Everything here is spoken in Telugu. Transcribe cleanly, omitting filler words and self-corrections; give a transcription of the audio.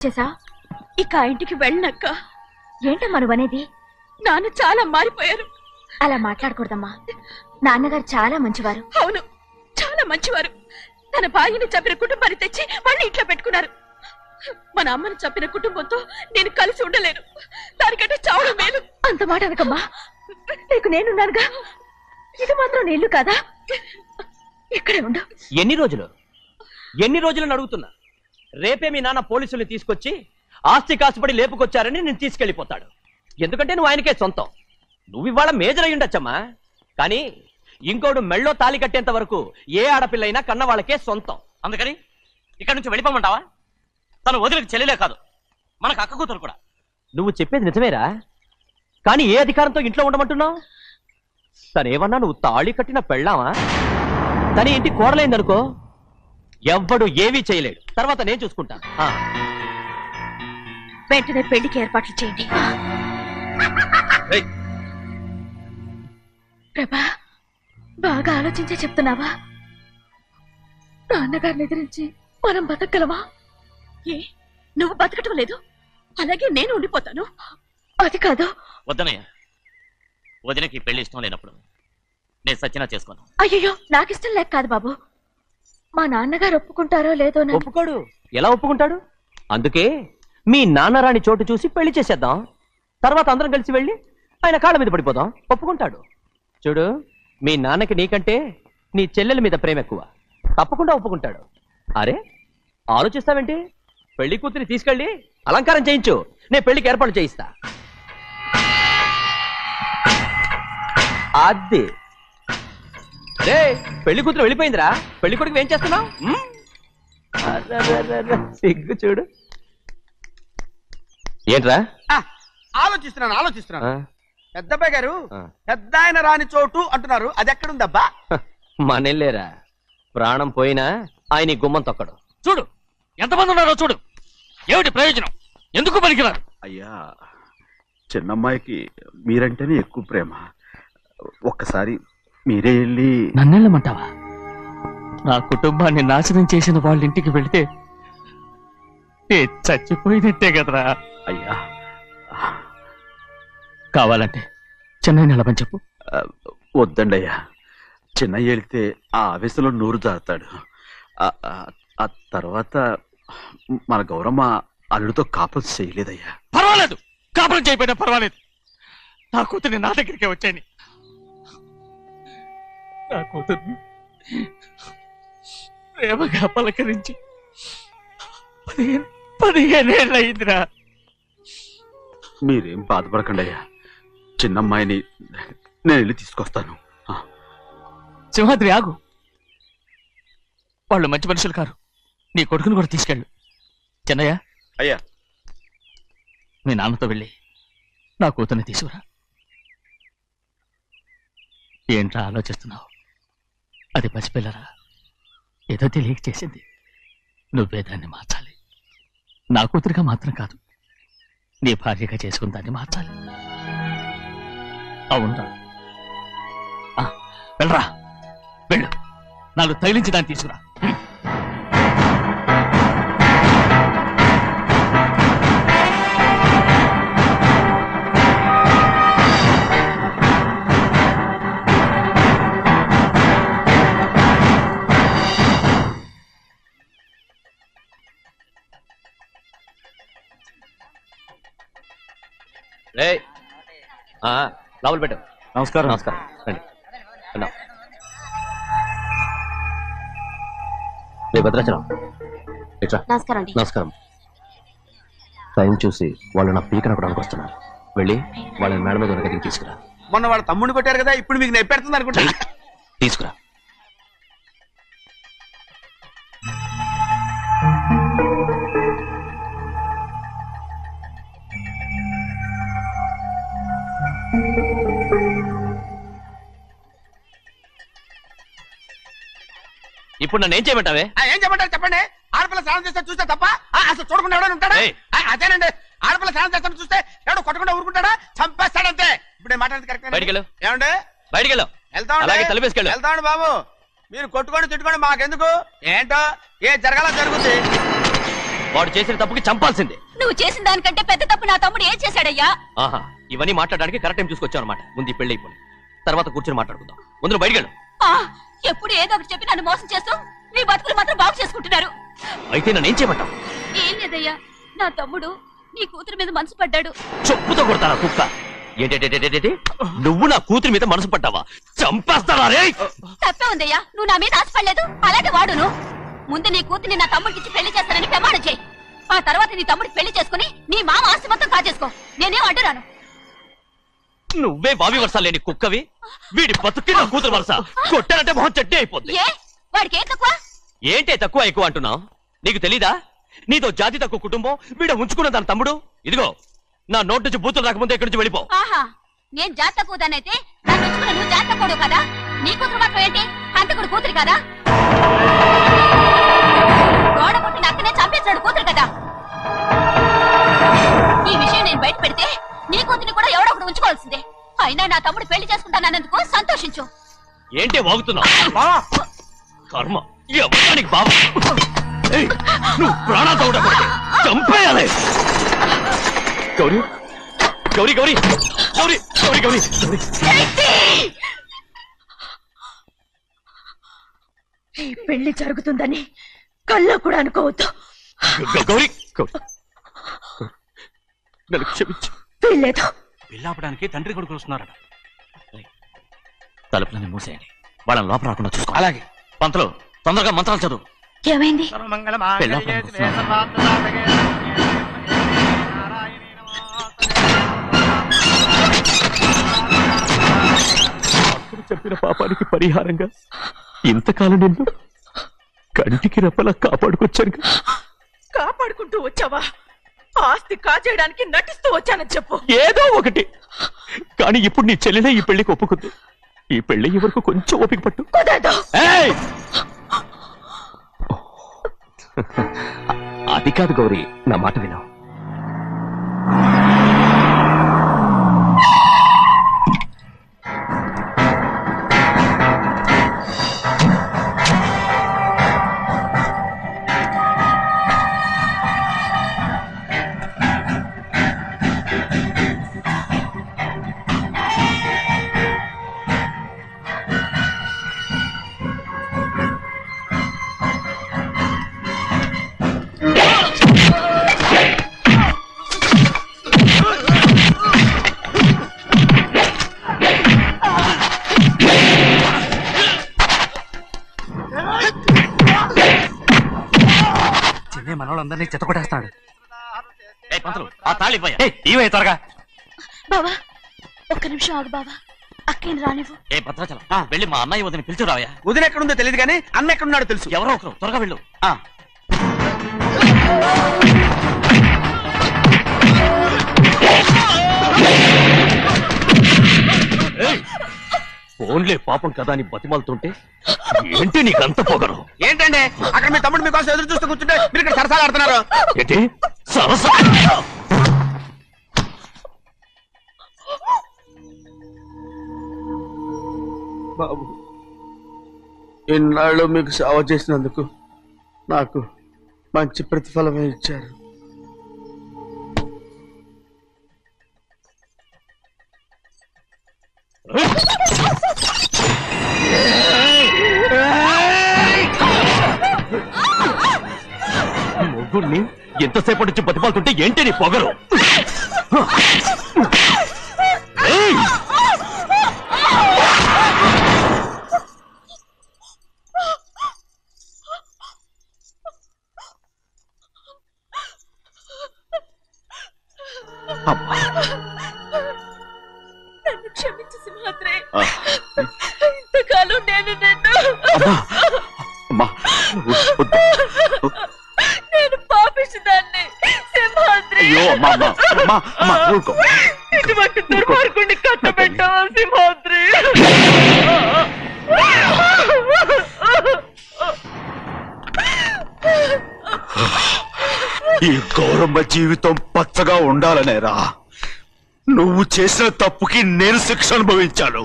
చేసా ఇక ఆ ఇంటికి వెళ్ళనక్క. ఏంటమ్మా నువ్వనేది? నాన్న చాలా మారిపోయారు. అలా మాట్లాడకూడదమ్మా. నాన్నగారు చాలా మంచివారు. అవును, చాలా మంచివారు. తన భార్యని చంపిన కుటుంబాన్ని తెచ్చి మళ్ళీ ఇంట్లో పెట్టుకున్నారు. మన అమ్మని చంపిన కుటుంబంతో నేను కలిసి ఉండలేను. దానికంటే చావడం మేలు. అంత మాట అనకమ్మా. నీకు నేనున్నానుగా. ఇది మాత్రం నీళ్లు కాదా? ఇక్కడే ఉండు. ఎన్ని రోజులు అడుగుతున్నా. రేపే మీ నాన్న పోలీసుల్ని తీసుకొచ్చి ఆస్తి కాసుపడి లేపుకొచ్చారని నేను తీసుకెళ్లిపోతాడు. ఎందుకంటే నువ్వు ఆయనకే సొంతం. నువ్వు ఇవాళ మేజర్ అయి ఉండొచ్చమ్మా, కానీ ఇంకోడు మెళ్ళో తాళి కట్టేంత వరకు ఏ ఆడపిల్లైనా కన్న వాళ్ళకే సొంతం. అందుకని ఇక్కడి నుంచి వెళ్ళిపోమంటావా? తను వదిలికి చెల్లెలే కాదు, మనకు అక్క కూతురు కూడా. నువ్వు చెప్పేది నిజమేరా, కానీ ఏ అధికారంతో ఇంట్లో ఉండమంటున్నావు? తనేమన్నా నువ్వు తాళి కట్టిన పెళ్ళావా? తన ఇంటి కోడలైందనుకో, ఎవ్వడు ఏవీ చేయలేడు. తర్వాత నేను చూసుకుంటా. వెంటనే పెళ్లికి ఏర్పాట్లు చేయండి. ప్రభా, బాగా ఆలోచించే చెప్తున్నావా? నాన్నగారిని ఎదిరించి మనం బతకగలవా? ఏ, నువ్వు బతకటం లేదు, అలాగే నేను ఉండిపోతాను. అది కాదు. వద్దనయ్య, వదినకి పెళ్లి ఇష్టం లేనప్పుడు నేను సచ్చినా చేసుకోను. అయ్యో, నాకిష్టం లేక కాదు బాబు. మా నాన్నగారు ఒప్పుకుంటారో లేదో. ఒప్పుకోడు. ఎలా ఒప్పుకుంటాడు? అందుకే మీ నాన్నరాని చోటు చూసి పెళ్లి చేసేద్దాం. తర్వాత అందరం కలిసి వెళ్ళి ఆయన కాళ్ళ మీద పడిపోదాం. ఒప్పుకుంటాడు. చూడు, మీ నాన్నకి నీకంటే నీ చెల్లెల మీద ప్రేమ ఎక్కువ. తప్పకుండా ఒప్పుకుంటాడు. అరే, ఆలోచిస్తావేంటి? పెళ్లి కూతురి తీసుకెళ్ళి అలంకారం చేయించు, నేను పెళ్లికి ఏర్పాటు చేయిస్తా. అది రే, పెళ్లి కూతురు వెళ్ళిపోయిందిరా. పెళ్లి కొడుకు ఏం చేస్తున్నావు? సిగ్గు చూడు. ఏంట్రా? ఆలోచిస్తున్నాను. పెద్దబ్బాయి గారు పెద్ద ఆయన రాని చోటు అంటున్నారు, అది ఎక్కడుందబ్బా? మనెళ్ళేరా, ప్రాణం పోయినా ఆయన గుమ్మం తొక్కడు. చూడు ఎంతమంది ఉన్నారో చూడు. ఏమిటి ప్రయోజనం? ఎందుకు పనికిరారు? అయ్యా, చిన్నమ్మాయికి మీరంటేనే ఎక్కువ ప్రేమ. ఒక్కసారి మీరే వెళ్ళి. నన్నెళ్ళమంటావా? నా కుటుంబాన్ని నాశనం చేసిన వాళ్ళ ఇంటికి వెళితే చచ్చిపోయినట్టే కదరా. అయ్యా, కావాలంటే చెన్నై నిలబని చెప్పు. వద్దండి అయ్యా. చిన్నయ్య వెళితే ఆ ఆవేశంలో నూరు జారుతాడు. ఆ తర్వాత మన గౌరమ్మ అల్లుడితో కాపురం చేయలేదయ్యా. పర్వాలేదు, కాపురం చేయకపోయినా పర్వాలేదు. నా కూతుర్ని నా దగ్గరికే వచ్చాయని. నా కూతుర్ని ప్రేమగా పలకరించి 15 ఏళ్ళు అయిందిరా. మీరేం బాధపడకండి అయ్యా. చిన్నమ్మాయిని నేను వెళ్ళి తీసుకొస్తాను. సింహాద్రి, ఆగు. వాళ్ళు మంచి మనుషులు కారు. నీ కొడుకుని కూడా తీసుకెళ్ళు. చెన్నయ్య, అయ్యా, మీ నాన్నతో వెళ్ళి నా కూతుర్ని తీసుకురా. ఏంట్రా ఆలోచిస్తున్నావు? అది పసిపిల్లరా, ఏదో తెలియక చేసింది. నువ్వే దాన్ని మార్చాలి. నా కూతురిగా మాత్రం కాదు, నీ భార్యగా చేసుకుని దాన్ని మార్చాలి. అవునరా? వెళ్ళరా, వెళ్ళు. నాలుగు తగిలించి దాన్ని తీసుకురా. లోపల పెట్టు. నమస్కారం. నమస్కారం. రండి. భద్రాచలం, ఇట్రా. నమస్కారం. నమస్కారం. టైం చూసి వాళ్ళు నా పీకన కూడా వస్తున్నారు. వెళ్ళి వాళ్ళని మేడ మీద ఉన్న దగ్గరికి తీసుకురా. మొన్న వాళ్ళ తమ్ముడిని కొట్టారు కదా, ఇప్పుడు మీకు నెప్పెడుతుంది అనుకుంటా. తీసుకురా. ఇప్పుడు నన్ను ఏం చేయమంటావే? ఏం చెప్పంటారు చెప్పండి. ఆడపిల్ల స్నానం చేస్తే చూస్తే తప్ప అసలు చూడకుండా ఎవడైనా ఉంటాడా? అదేనండి, ఆడపిల్ల స్నానం చేస్తాను చూస్తే ఎవడో కొట్టకుండా ఊరుకుంటాడా? చంపేస్తాడంతే. ఇప్పుడు మాట్లాడేది కరెక్ట్. బయటికి వెళ్ళు. ఏమండి? బయటికి వెళ్ళు. వెళ్తామండి బాబు. మీరు కొట్టుకొని తిట్టుకోండి, మాకెందుకు? ఏంటో ఏ జరగాల జరుగుతుంది. వాడు చేసిన తప్పుకి చంపాల్సిందే. నువ్వు చేసిన దానికంటే పెద్ద తప్పు నా తమ్ముడు ఏం చేశాడయ్యా? ఆహా, ఇవన్నీ మాట్లాడడానికి కరెక్ట్ టైం చూసుకొచ్చావు అనమాట. ముందు ఈ పెళ్లి అయిపోయి తర్వాత కూర్చొని మాట్లాడుకుందాం. ముందు బయటకెళ్ళు. ఎప్పుడు ఏదో ఒకటి చెప్పి నన్ను మోసం చేస్తూ మీ బతుకులు మాత్రం బాగు చేసుకుంటున్నారు. అయితే నన్ను ఏం చేయమంటావు? ఏం లేదయ్యా, నా తమ్ముడు నీ కూతురు మీద మనసు పడ్డాడు. చెప్పుతో కొడతారా కుక్క? ఏంటేంటి నువ్వు నా కూతురి మీద మనసు పడ్డావా? చంపేస్తారా రే? తప్పే ఉందయ్యా, నువ్వు నా మీద ఆశపడలేదు, అలాగే వాడును. ముందు నీ కూతుర్ని నా తమ్ముడికి పెళ్లి చేస్తానని ప్రమాణం చేయి. ఆ తర్వాత నీ తమ్ముడికి పెళ్లి చేసుకుని నీ మామ ఆస్తి మొత్తం కాజేసుకో. నేనేం అడ్డురాను. నువ్వే బావి వరస లేని కుక్కవి. వీడి బతుక్కి నా కూతురు వరస. కొట్టానంటే మొహం చెడ్డే అయిపోద్ది. ఏ వాడికి ఏం తక్కువ? ఏంటే తక్కువ ఎక్కువ అంటున్నావు? నీకు తెలీదా? నీతో జాతి తక్కువ కుటుంబం వీడ ఉంచుకున్న దాని తమ్ముడు. ఇదిగో నా నోటి నుంచి బూతులు రాకముందే ఇక్కడి నుంచి వెళ్ళిపో. ఆహా, నేను జాత తక్కువదానైతే నన్ను ఉంచుకున్న నువ్వు జాత తక్కువ కదా? నీ కూతురు మాత్రం ఏంటి? హంతకుడు కూతురు కదా? గోడ పుట్టిన అక్కనే చంపేశాడు కూతురు కదా? ఈ విషయం నేను బయట పెడితే నీ కూతురిని కూడా ఎవడో ఒకడు ఉంచుకోవాల్సిందే. అయినా నా తమ్ముడు పెళ్లి చేసుకుంటానన్నందుకు సంతోషించు. ఏంటే వాగుతున్నావు? కర్మ ఎవరికి బాబు. నువ్వు ప్రాణాలతో ఉండకూడదు, చంపేయాలి. గౌరీ గౌరీ గౌరీ గౌరీ గౌరీ గౌరీ ఈ పెళ్లి జరుగుతుందని కల్లో కూడా అనుకోవద్దు. గౌరీ గౌరీ నన్ను క్షమించు. వీల్లేదు. పెళ్ళాపడానికి తండ్రి కొడుకులు వస్తున్నారట. తలుపులని మూసేయండి, వాళ్ళని లోపల రాకుండా చూసుకో. అలాగే. పంతలు తొందరగా మంత్రాలు చదువు. ఏమైంది? అప్పుడు చెప్పిన పాపానికి పరిహారంగా ఇంతకాలం నిన్ను కంటికి రెప్పలా కాపాడుకొచ్చాను. కాపాడుకుంటూ వచ్చావా? ఆస్తి కాజేయడానికి నటిస్తూ వచ్చానని చెప్పు. ఏదో ఒకటి. కానీ ఇప్పుడు నీ చెల్లెలే ఈ పెళ్లికి ఒప్పుకుంది. ఈ పెళ్లి వరకు కొంచెం ఓపిక పట్టు. కుదరదు. అది కాదు గౌరీ, నా మాట విను. మనోళ్ళందరినీ చెత్తకొట్టేస్తాడు. ఆ తాళిపోయా ఇవే త్వరగా. బావా ఒక్క నిమిషం ఆగు బావా, అక్కేని రానివ్వు. ఏ భద్రాచలం వెళ్ళి మా అన్నయ్య వదిన పిలిచి రావయ్యా. వదిన ఎక్కడుందో తెలియదు కానీ అన్న ఎక్కడున్నాడో తెలుసు. ఎవరో ఒకరు త్వరగా వెళ్ళు. ఫోన్లే పాపం కదా అని బతిమాలుతుంటే ఏంటి నీకంత పొగరు? ఏంటండి అక్కడ మీ తమ్ముడు మీకోసం ఎదురు చూస్తూ కూర్చుంటే మీరు ఇక్కడ సరసాలు ఆడుతున్నారు. ఏంటి సరసా? బాబు, ఇన్నాళ్ళు మీకు సేవ చేసినందుకు నాకు మంచి ప్రతిఫలమే ఇచ్చారు. మొగ్గుడిని ఎంతసేపటి నుంచి బతిమాలుతుంటే ఏంటి నీ పొగరు? నన్ను క్షమించు సింహాద్రి. ఇంతకాలం నేను నిన్ను నేను పాపించదాన్ని సింహాద్రి. ఇటువంటి దుర్మార్గుడిని కట్టబెట్టావా సింహాద్రి? ఈ గౌరమ్మ జీవితం పచ్చగా ఉండాలనేరా నువ్వు చేసిన తప్పుకి నేను శిక్ష అనుభవించాను.